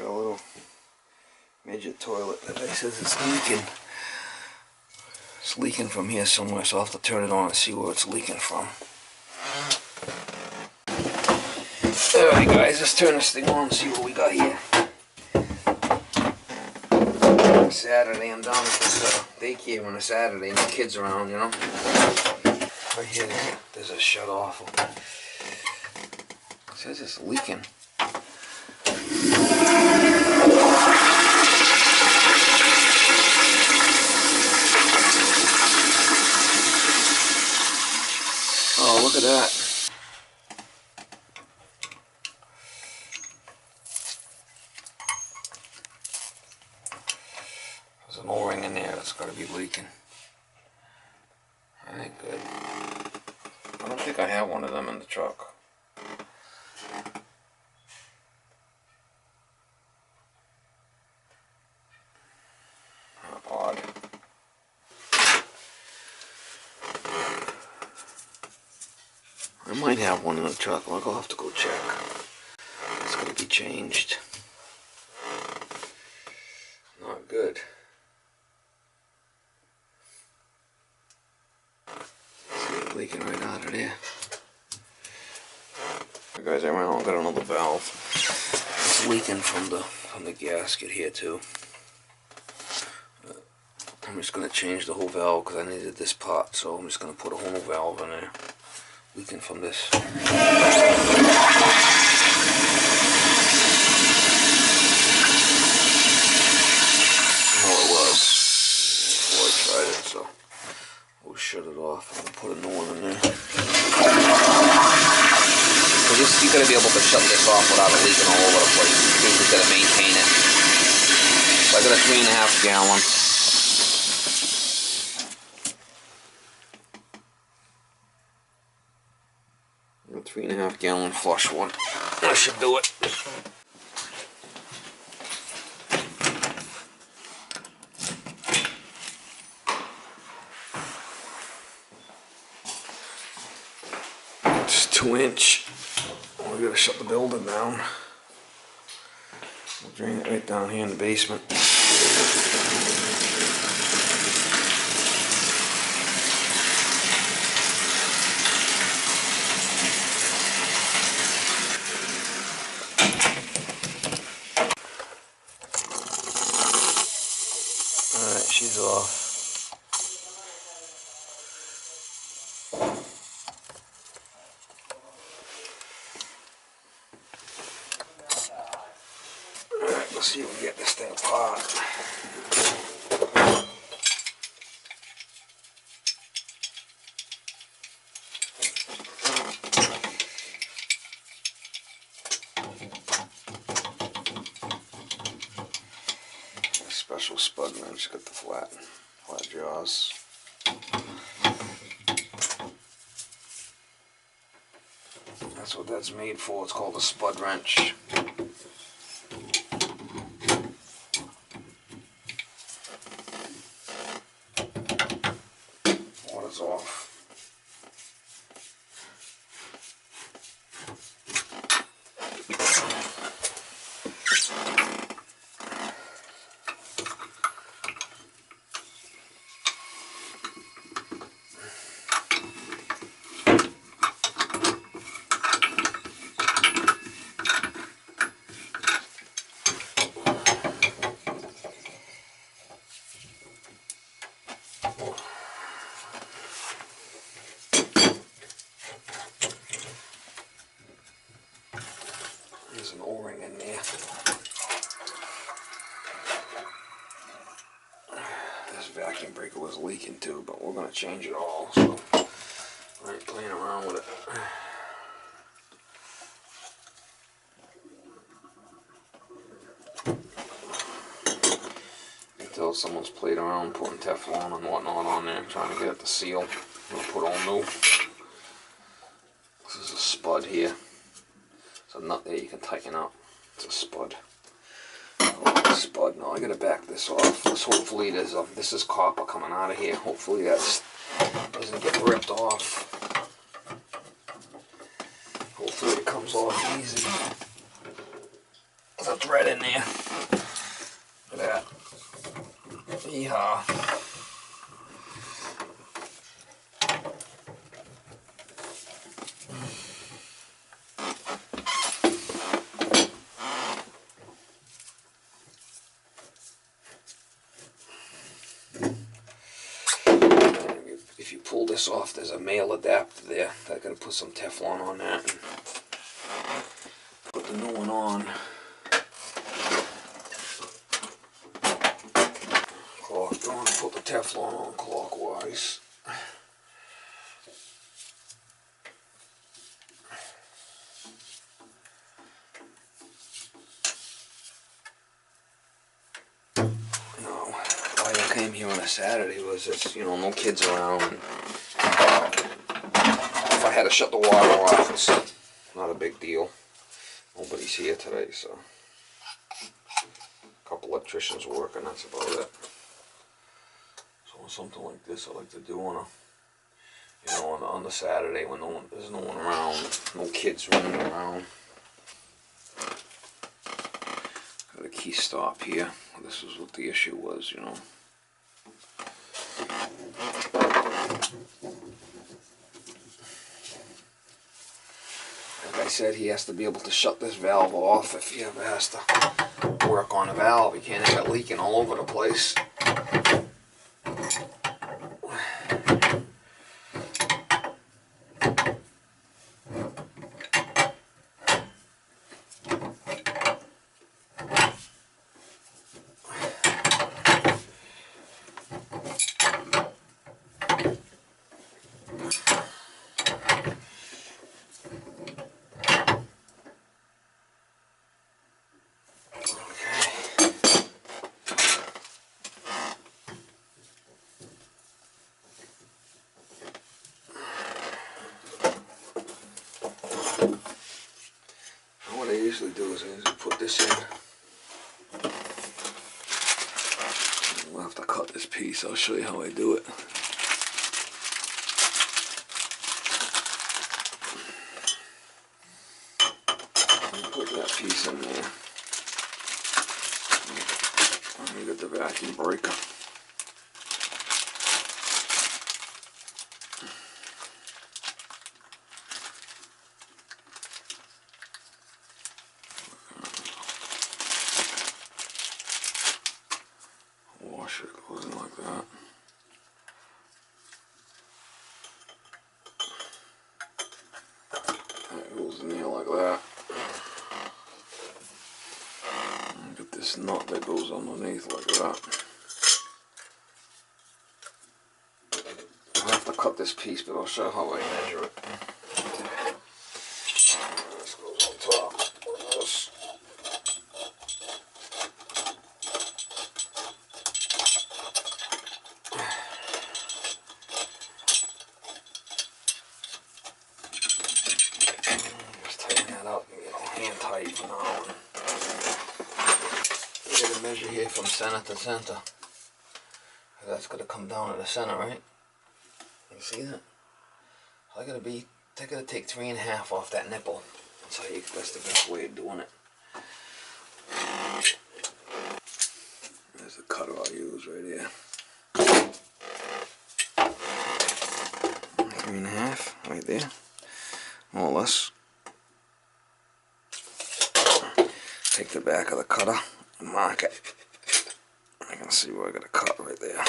Got a little midget toilet that it says it's leaking. It's leaking from here somewhere, so I'll have to turn it on and see where it's leaking from. Alright guys, let's turn this thing on and see what we got here. Saturday, I'm down at this daycare on a Saturday, and the kids around, you know. Right here, there's a shut off. It says it's leaking. Oh, look at that. There's an O-ring in there that's got to be leaking. That ain't good. I don't think I have one of them in the truck. Odd. I might have one in the truck. I'll have to go check. It's going to be changed. Not good. See it leaking right out of there. Right, guys, I ran out and got another valve. It's leaking from the gasket here too. I'm just going to change the whole valve because I needed this part, so I'm just going to put a whole new valve in there. Leaking from this. I know it was before I tried it, so we'll shut it off and put a new one in there. So you gotta be able to shut this off without it leaking all over the place. You just gotta maintain it. So I got a 3.5 gallon. A 3.5 gallon flush one. That should do it. It's 2-inch. We gotta shut the building down. We'll drain it right down here in the basement. Alright, she's off. Alright, let's see if we can get this thing apart. Special spud wrench, got the flat jaws. That's what that's made for. It's called a spud wrench. Water's off. There's an O-ring in there. This vacuum breaker was leaking too, but we're going to change it all, so I ain't playing around with it. Until someone's played around putting Teflon and whatnot on there, trying to get it to seal. We'll put all new. This is a spud here. There's a nut there you can tighten up. It's a spud. Oh, spud. Now I gotta back this off. Hopefully this is copper coming out of here. Hopefully that doesn't get ripped off. Hopefully it comes off easy. thread in there. Look at that. Yeehaw. If you pull this off, there's a male adapter there. I'm going to put some Teflon on that and put the new one on. Going to put the Teflon on clockwise. Why I came here on a Saturday was it's, you know, no kids around. If I had to shut the water off, it's not a big deal. Nobody's here today, so a couple electricians working, that's about it. So something like this I like to do on a, you know, on the Saturday when there's no one around, no kids running around. Got a key stop here. This is what the issue was, you know. Like I said, he has to be able to shut this valve off if he ever has to work on a valve. He can't have it leaking all over the place. What I usually do is I usually put this in. We'll have to cut this piece. I'll show you how I do it. Put that piece in there. Let me get the vacuum breaker. Washer goes in like that. That goes in there like that. And get this nut that goes underneath like that. I'll have to cut this piece, but I'll show how I measure it. This goes on top. This. Up, you know, hand tight for now. You gotta measure here from center to center. That's gonna come down to the center, right? You see that? So I gotta take 3.5 off that nipple. That's the best way of doing it. There's the cutter I'll use right here. 3.5 right there, more or less. Take the back of the cutter and mark it. I can see where I got a cut right there.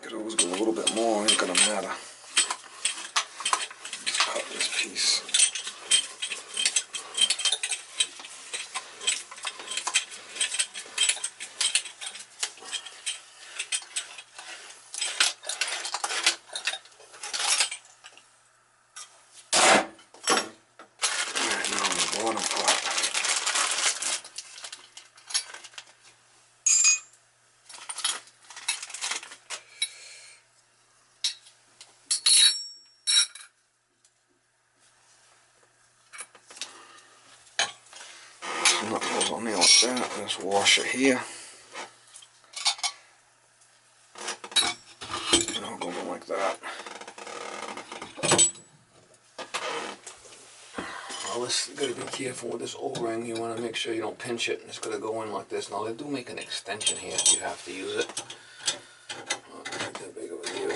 Could always go a little bit more, ain't gonna matter. Piece. Right now on the bottom part. nut goes on there like that. This washer here. And I'll go like that. Well, this, you gotta be careful with this O-ring. You want to make sure you don't pinch it. It's gonna go in like this. Now they do make an extension here if you have to use it. Not that big of a deal.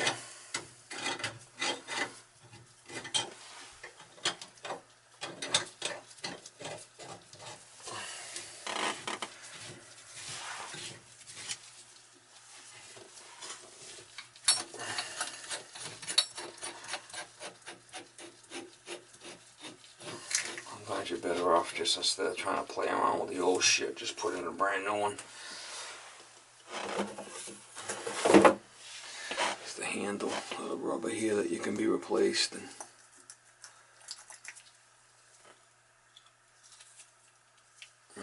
You're better off just instead of trying to play around with the old shit, just put in a brand new one. It's the handle of the rubber here that you can be replaced. And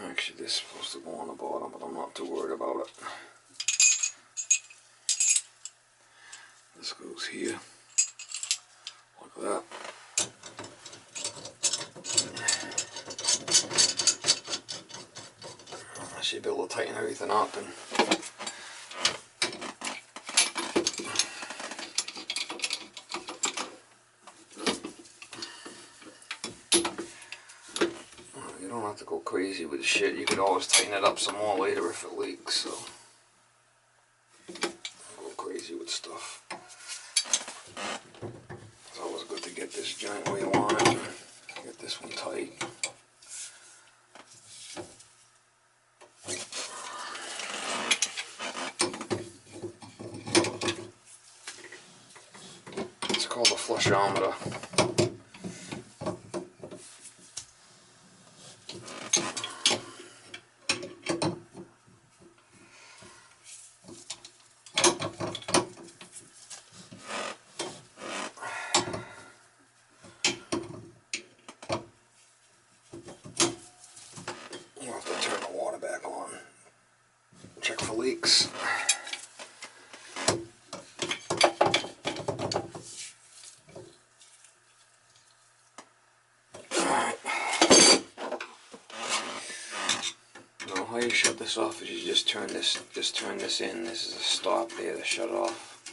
actually this is supposed to go on the bottom, but I'm not too worried about it. This goes here, like that. I should be able to tighten everything up. And you don't have to go crazy with shit. You could always tighten it up some more later if it leaks. So don't go crazy with stuff. It's always good to get this joint where you want it. Get this one tight. It's called a flushometer. We'll have to turn the water back on. Check for leaks. How you shut this off is you just turn this in. This is a stop there to shut off.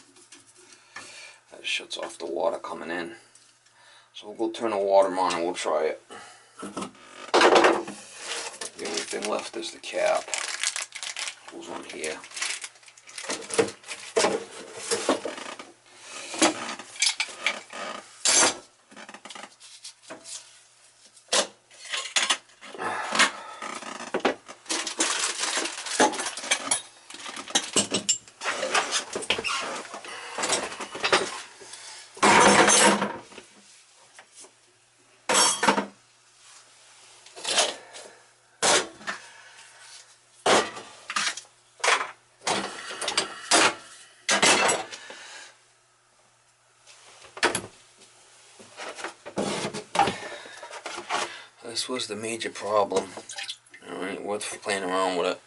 That shuts off the water coming in. So we'll go turn the water on and we'll try it. The only thing left is the cap. Goes on here. This was the major problem. It ain't worth playing around with it.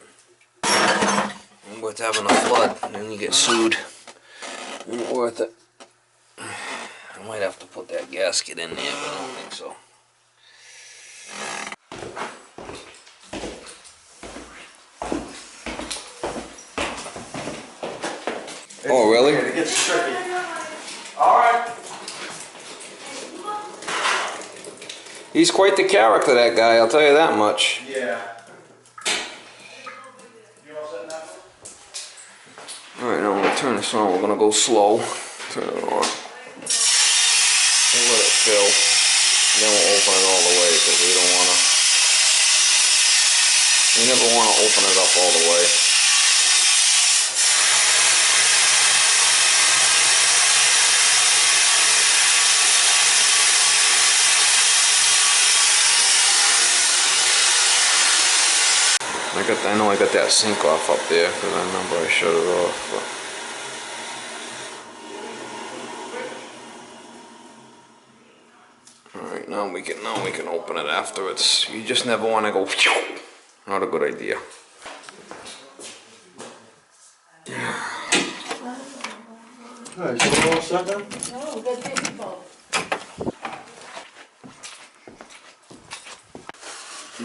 It ain't worth having a flood, and then you get sued. It ain't worth it. I might have to put that gasket in there, but I don't think so. Oh, really? It gets tricky. All right. He's quite the character, that guy, I'll tell you that much. Yeah. You all set now? Alright, now I'm going to turn this on. We're going to go slow. Turn it on. We'll let it fill. And then we'll open it all the way because we don't want to... We never want to open it up all the way. I know I got that sink off up there because I remember I shut it off. Alright, now we can open it afterwards. You just never want to go. Not a good idea. Alright, so we're all set now? No, we got people.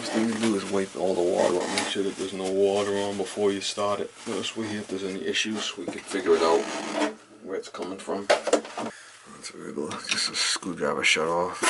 First thing you do is wipe all the water out. Make sure that there's no water on before you start it. This way, if there's any issues, we can figure it out where it's coming from. That's a regular, just a screwdriver shut off.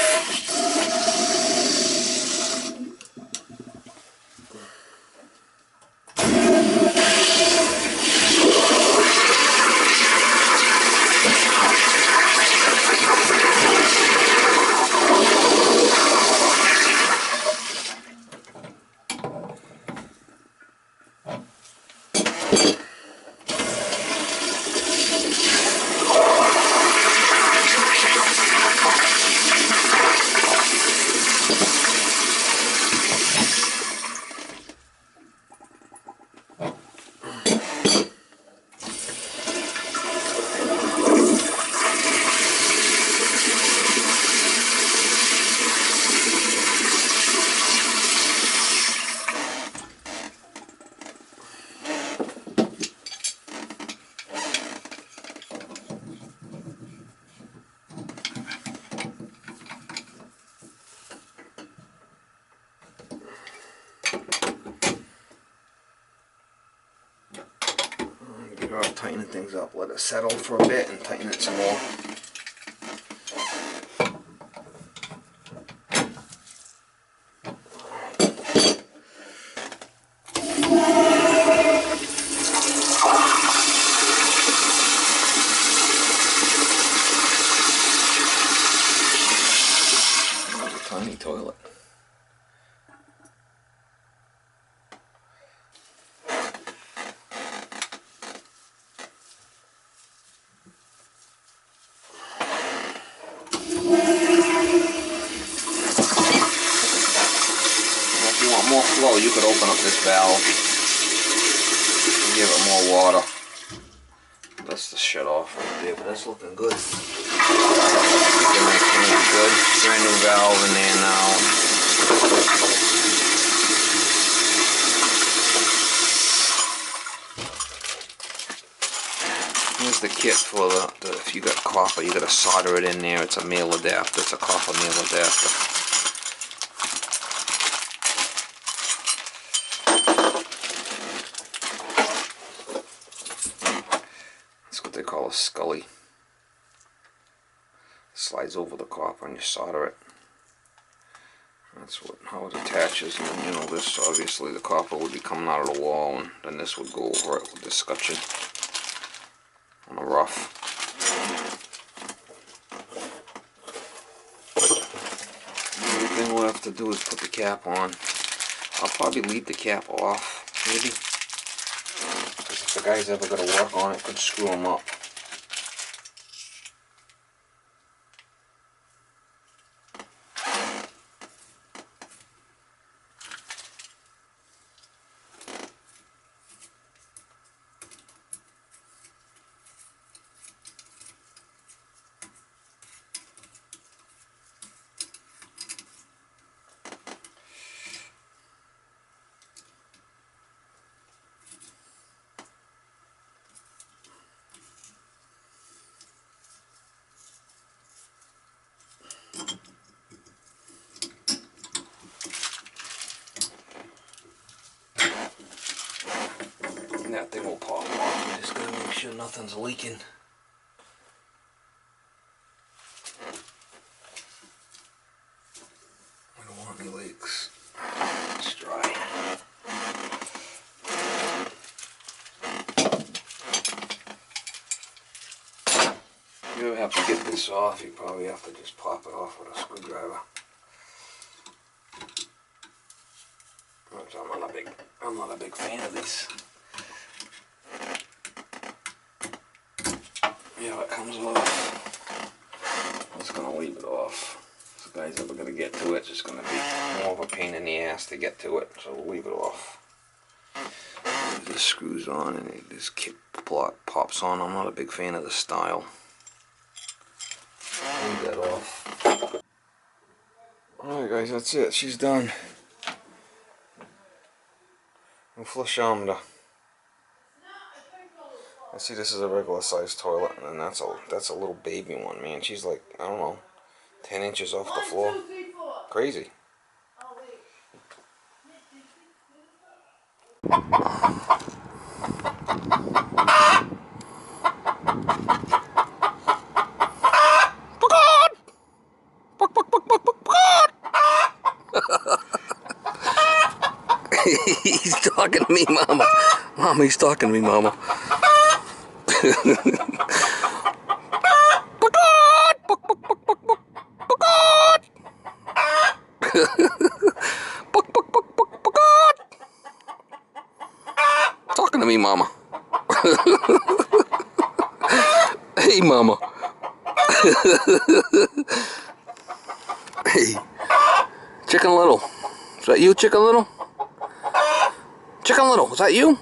Tighten things up, let it settle for a bit and tighten it some more. There's a tiny toilet. More flow, you could open up this valve and give it more water. That's the shut off right there, but that's looking good. Looking good. Brand new valve in there now. Here's the kit for the if you got copper, you gotta solder it in there. It's a male adapter. It's a copper male adapter. They call a scully. Slides over the copper and you solder it. That's how it attaches, and then, you know, this obviously the copper would be coming out of the wall, and then this would go over it with the scutcheon on a rough. The only thing we'll have to do is put the cap on. I'll probably leave the cap off, maybe. If the guy's ever going to work on it, could screw them up. That thing will pop off. I'm just gonna make sure nothing's leaking. I don't want any leaks. It's dry. If you ever have to get this off, you probably have to just pop it off with a screwdriver. Which I'm not a big fan of these. Yeah, it comes off. I'm just gonna leave it off. If the guy's ever gonna get to it, it's just gonna be more of a pain in the ass to get to it, so we'll leave it off. It just screws on and it just pops on. I'm not a big fan of the style. Leave that off. Alright guys, that's it. She's done. And flushometer. I see this is a regular sized toilet, and then that's a little baby one, man. She's like, I don't know, 10 inches off the floor. Crazy. He's talking to me, Mama. Mama, he's talking to me, Mama. Talking to me, Mama. Hey, Mama. Hey, Chicken Little. Is that you, Chicken Little? Chicken Little, is that you?